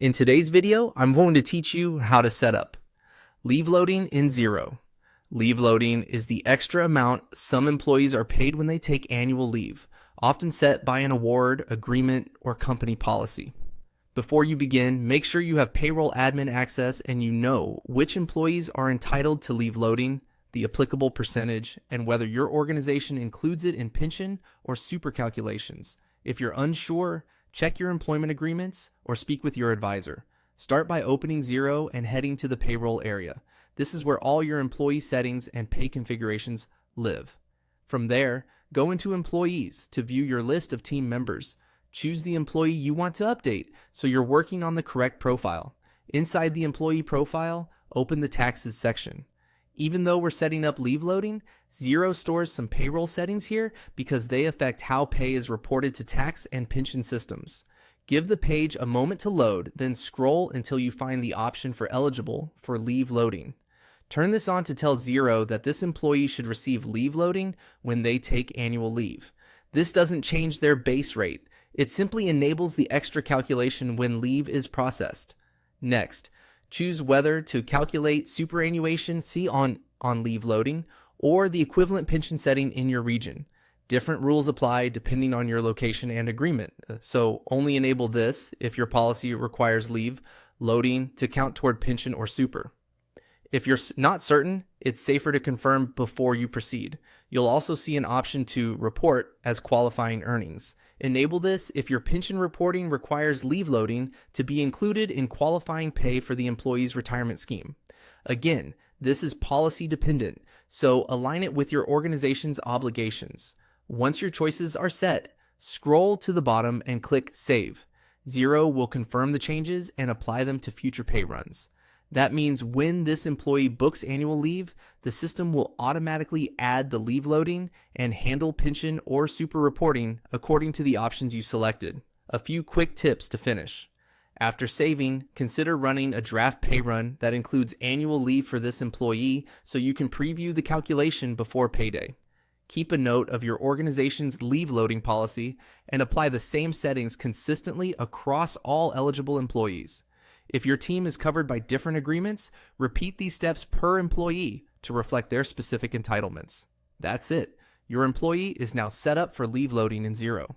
In today's video, I'm going to teach you how to set up leave loading in Xero. Leave loading is the extra amount some employees are paid when they take annual leave, often set by an award, agreement, or company policy. Before you begin, make sure you have payroll admin access and you know which employees are entitled to leave loading, the applicable percentage, and whether your organization includes it in pension or super calculations. If you're unsure, check your employment agreements or speak with your advisor. Start by opening Xero and heading to the payroll area. This is where all your employee settings and pay configurations live. From there, go into Employees to view your list of team members. Choose the employee you want to update so you're working on the correct profile. Inside the employee profile, open the Taxes section. Even though we're setting up leave loading, Xero stores some payroll settings here because they affect how pay is reported to tax and pension systems. Give the page a moment to load, then scroll until you find the option for eligible for leave loading. Turn this on to tell Xero that this employee should receive leave loading when they take annual leave. This doesn't change their base rate. It simply enables the extra calculation when leave is processed. Next, choose whether to calculate superannuation fee on leave loading or the equivalent pension setting in your region. Different rules apply depending on your location and agreement, so only enable this if your policy requires leave loading to count toward pension or super. If you're not certain, it's safer to confirm before you proceed. You'll also see an option to report as qualifying earnings. Enable this if your pension reporting requires leave loading to be included in qualifying pay for the employee's retirement scheme. Again, this is policy dependent, so align it with your organization's obligations. Once your choices are set, scroll to the bottom and click Save. Xero will confirm the changes and apply them to future pay runs. That means when this employee books annual leave, the system will automatically add the leave loading and handle pension or super reporting according to the options you selected. A few quick tips to finish. After saving, consider running a draft pay run that includes annual leave for this employee so you can preview the calculation before payday. Keep a note of your organization's leave loading policy and apply the same settings consistently across all eligible employees. If your team is covered by different agreements, repeat these steps per employee to reflect their specific entitlements. That's it. Your employee is now set up for leave loading in Xero.